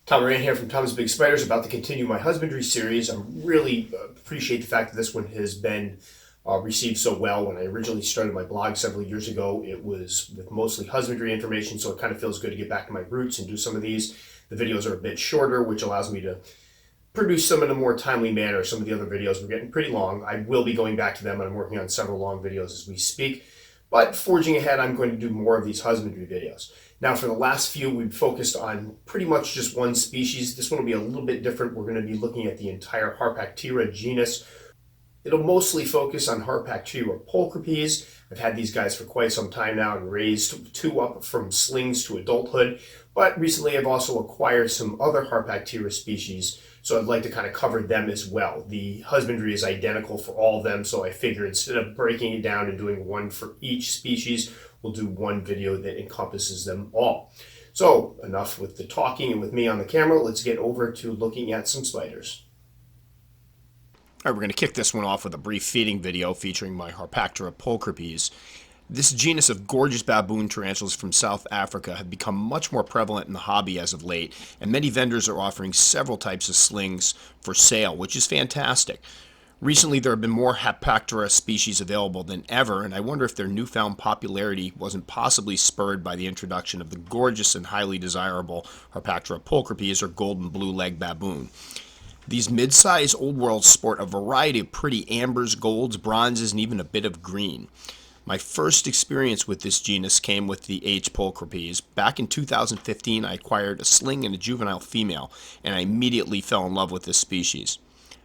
Tom Moran here from Tom's Big Spiders, about to continue my husbandry series. I really appreciate the fact that this one has been received so well. When I originally started my blog several years ago, it was with mostly husbandry information, so it kind of feels good to get back to my roots and do some of these. The videos are a bit shorter, which allows me to produce them in a more timely manner. Some of the other videos were getting pretty long. I will be going back to them, and I'm working on several long videos as we speak. But forging ahead, I'm going to do more of these husbandry videos. Now, for the last few, we've focused on pretty much just one species. This one will be a little bit different. We're going to be looking at the entire Harpactira genus. It'll mostly focus on Harpactira pulchripes. I've had these guys for quite some time now and raised two up from slings to adulthood. But recently, I've also acquired some other Harpactira species, so I'd like to kind of cover them as well. The husbandry is identical for all of them, so I figured instead of breaking it down and doing one for each species, we'll do one video that encompasses them all. So enough with the talking and with me on the camera. Let's get over to looking at some spiders. All right, we're going to kick this one off with a brief feeding video featuring my Harpactira pulchripes. This genus of gorgeous baboon tarantulas from South Africa have become much more prevalent in the hobby as of late, and many vendors are offering several types of slings for sale, which is fantastic. Recently, there have been more Harpactira species available than ever, and I wonder if their newfound popularity wasn't possibly spurred by the introduction of the gorgeous and highly desirable Harpactira pulchripes, or golden blue-leg baboon. These mid-size old worlds sport a variety of pretty ambers, golds, bronzes, and even a bit of green. My first experience with this genus came with the H. pulchripes. Back in 2015, I acquired a sling and a juvenile female, and I immediately fell in love with this species.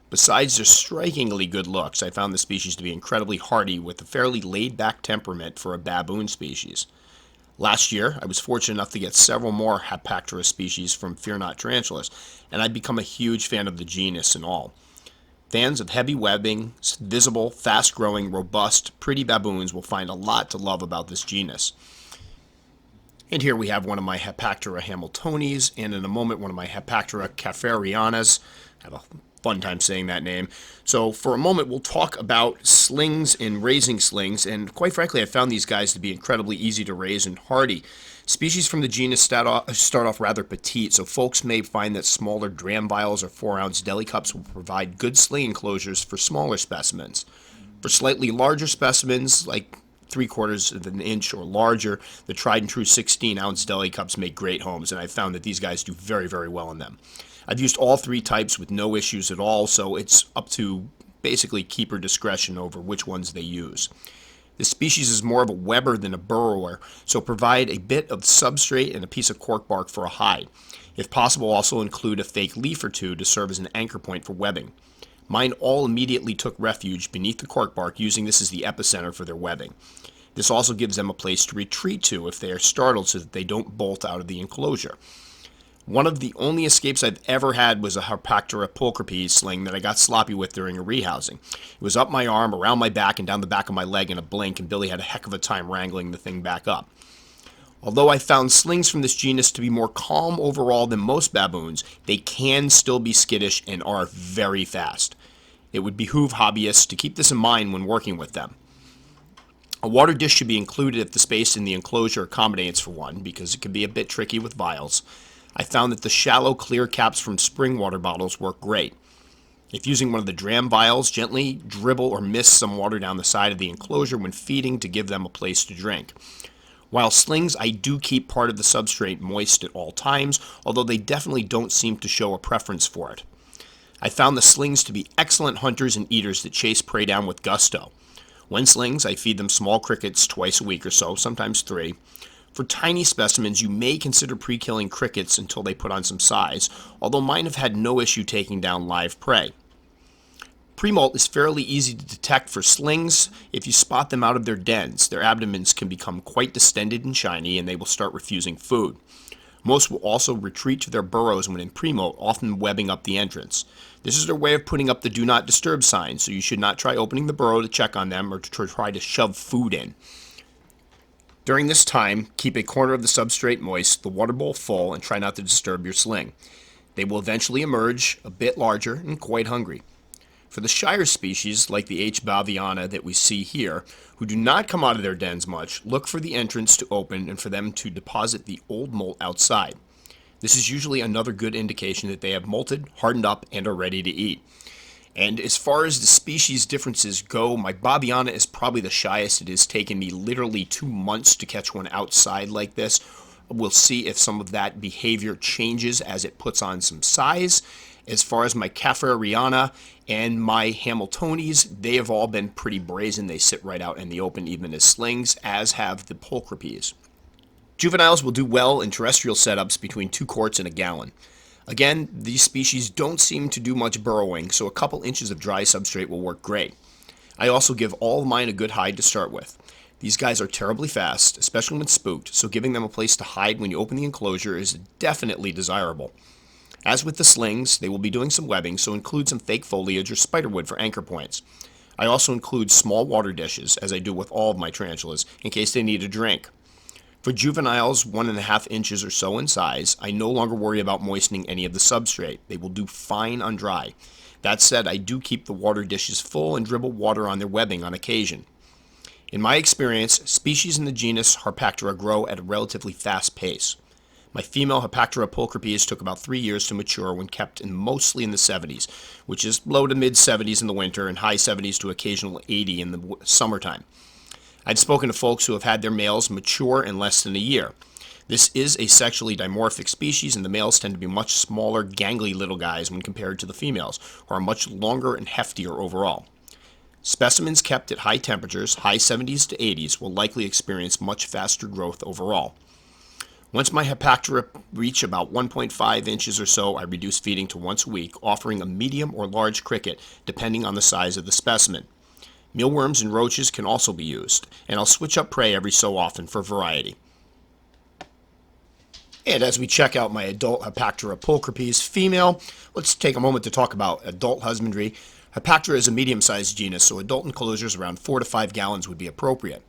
Besides their strikingly good looks, I found the species to be incredibly hardy with a fairly laid-back temperament for a baboon species. Last year, I was fortunate enough to get several more Harpactira species from Fear Not Tarantulas, and I've become a huge fan of the genus and all. Fans of heavy webbing, visible, fast-growing, robust, pretty baboons will find a lot to love about this genus. And here we have one of my Harpactira hamiltonis, and in a moment one of my Harpactira cafrerianas. I have a fun time saying that name. So for a moment we'll talk about slings and raising slings, and quite frankly I found these guys to be incredibly easy to raise and hardy. Species from the genus start off rather petite, so folks may find that smaller dram vials or 4-ounce deli cups will provide good sling enclosures for smaller specimens. For slightly larger specimens, like 3/4 of an inch or larger, the tried and true 16-ounce deli cups make great homes, and I've found that these guys do very, very well in them. I've used all three types with no issues at all, so it's up to basically keeper discretion over which ones they use. This species is more of a webber than a burrower, so provide a bit of substrate and a piece of cork bark for a hide. If possible, also include a fake leaf or two to serve as an anchor point for webbing. Mine all immediately took refuge beneath the cork bark, using this as the epicenter for their webbing. This also gives them a place to retreat to if they are startled, so that they don't bolt out of the enclosure. One of the only escapes I've ever had was a Harpactira pulchripes sling that I got sloppy with during a rehousing. It was up my arm, around my back, and down the back of my leg in a blink, and Billy had a heck of a time wrangling the thing back up. Although I found slings from this genus to be more calm overall than most baboons, they can still be skittish and are very fast. It would behoove hobbyists to keep this in mind when working with them. A water dish should be included if the space in the enclosure accommodates for one, because it can be a bit tricky with vials. I found that the shallow clear caps from spring water bottles work great. If using one of the dram vials, gently dribble or mist some water down the side of the enclosure when feeding to give them a place to drink. While slings, I do keep part of the substrate moist at all times, although they definitely don't seem to show a preference for it. I found the slings to be excellent hunters and eaters that chase prey down with gusto. When slings, I feed them small crickets twice a week or so, sometimes 3. For tiny specimens, you may consider pre-killing crickets until they put on some size, although mine have had no issue taking down live prey. Pre-molt is fairly easy to detect for slings. If you spot them out of their dens, their abdomens can become quite distended and shiny, and they will start refusing food. Most will also retreat to their burrows when in pre-molt, often webbing up the entrance. This is their way of putting up the do not disturb sign, so you should not try opening the burrow to check on them or to try to shove food in. During this time, keep a corner of the substrate moist, the water bowl full, and try not to disturb your sling. They will eventually emerge a bit larger and quite hungry. For the shyer species, like the H. baviana that we see here, who do not come out of their dens much, look for the entrance to open and for them to deposit the old molt outside. This is usually another good indication that they have molted, hardened up, and are ready to eat. And as far as the species differences go, my baviana is probably the shyest. It has taken me literally 2 months to catch one outside like this. We'll see if some of that behavior changes as it puts on some size. As far as my cafreriana and my hamiltonis, they have all been pretty brazen. They sit right out in the open, even as slings, as have the pulchripes. Juveniles will do well in terrestrial setups between 2 quarts and a gallon. Again, these species don't seem to do much burrowing, so a couple inches of dry substrate will work great. I also give all of mine a good hide to start with. These guys are terribly fast, especially when spooked, so giving them a place to hide when you open the enclosure is definitely desirable. As with the slings, they will be doing some webbing, so include some fake foliage or spiderwood for anchor points. I also include small water dishes, as I do with all of my tarantulas, in case they need a drink. For juveniles 1.5 inches or so in size, I no longer worry about moistening any of the substrate. They will do fine on dry. That said, I do keep the water dishes full and dribble water on their webbing on occasion. In my experience, species in the genus Harpactira grow at a relatively fast pace. My female Harpactira pulchripes took about 3 years to mature when kept mostly in the 70s, which is low to mid 70s in the winter and high 70s to occasional 80 in the summertime. I've spoken to folks who have had their males mature in less than a year. This is a sexually dimorphic species, and the males tend to be much smaller, gangly little guys when compared to the females, who are much longer and heftier overall. Specimens kept at high temperatures, high 70s to 80s, will likely experience much faster growth overall. Once my Harpactira reach about 1.5 inches or so, I reduce feeding to once a week, offering a medium or large cricket, depending on the size of the specimen. Mealworms and roaches can also be used, and I'll switch up prey every so often for variety. And as we check out my adult Harpactira pulchripes female, let's take a moment to talk about adult husbandry. Harpactira is a medium-sized genus, so adult enclosures around 4 to 5 gallons would be appropriate.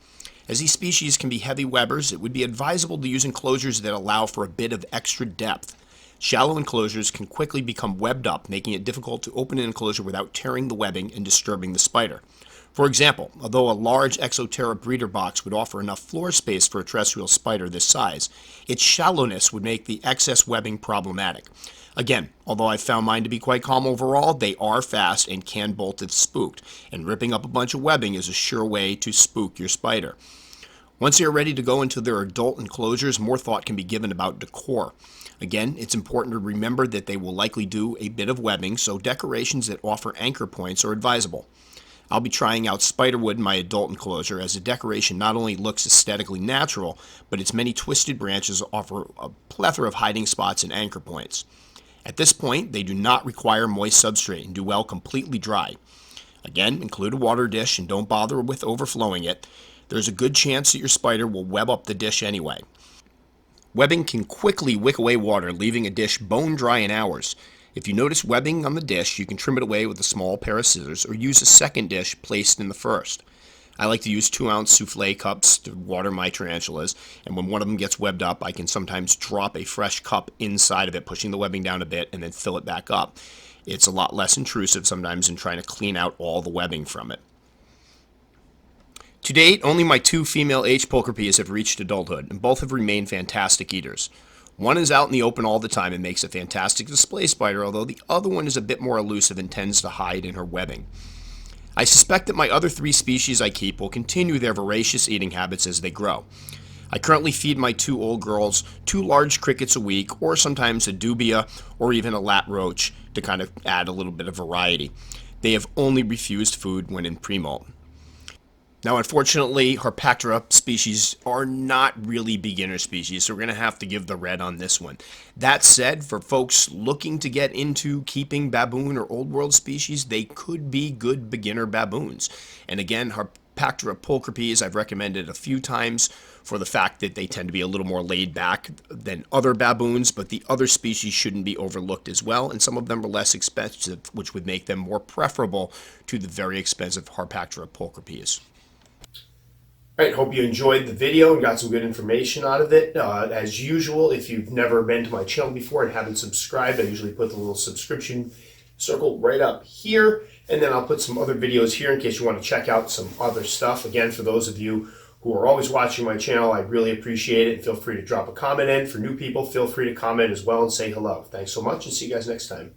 As these species can be heavy webbers, it would be advisable to use enclosures that allow for a bit of extra depth. Shallow enclosures can quickly become webbed up, making it difficult to open an enclosure without tearing the webbing and disturbing the spider. For example, although a large Exoterra breeder box would offer enough floor space for a terrestrial spider this size, its shallowness would make the excess webbing problematic. Again, although I've found mine to be quite calm overall, they are fast and can bolt if spooked, and ripping up a bunch of webbing is a sure way to spook your spider. Once they are ready to go into their adult enclosures, more thought can be given about decor. Again, it's important to remember that they will likely do a bit of webbing, so decorations that offer anchor points are advisable. I'll be trying out spiderwood in my adult enclosure, as the decoration not only looks aesthetically natural, but its many twisted branches offer a plethora of hiding spots and anchor points. At this point, they do not require moist substrate and do well completely dry. Again, include a water dish and don't bother with overflowing it. There's a good chance that your spider will web up the dish anyway. Webbing can quickly wick away water, leaving a dish bone dry in hours. If you notice webbing on the dish, you can trim it away with a small pair of scissors or use a second dish placed in the first. I like to use 2-ounce souffle cups to water my tarantulas, and when one of them gets webbed up, I can sometimes drop a fresh cup inside of it, pushing the webbing down a bit, and then fill it back up. It's a lot less intrusive sometimes than trying to clean out all the webbing from it. To date, only my 2 female H. pulchripes have reached adulthood, and both have remained fantastic eaters. One is out in the open all the time and makes a fantastic display spider, although the other one is a bit more elusive and tends to hide in her webbing. I suspect that my other 3 species I keep will continue their voracious eating habits as they grow. I currently feed my 2 old girls 2 large crickets a week, or sometimes a dubia, or even a lat roach, to kind of add a little bit of variety. They have only refused food when in pre-molt. Now, unfortunately, Harpactira species are not really beginner species, so we're going to have to give the red on this one. That said, for folks looking to get into keeping baboon or old world species, they could be good beginner baboons. And again, Harpactira pulchripes I've recommended a few times for the fact that they tend to be a little more laid back than other baboons, but the other species shouldn't be overlooked as well, and some of them are less expensive, which would make them more preferable to the very expensive Harpactira pulchripes. Alright, hope you enjoyed the video and got some good information out of it. As usual, if you've never been to my channel before and haven't subscribed, I usually put the little subscription circle right up here, and then I'll put some other videos here in case you want to check out some other stuff. Again, for those of you who are always watching my channel. I really appreciate it. Feel free to drop a comment in. For new people, feel free to comment as well and say hello. Thanks so much, and see you guys next time.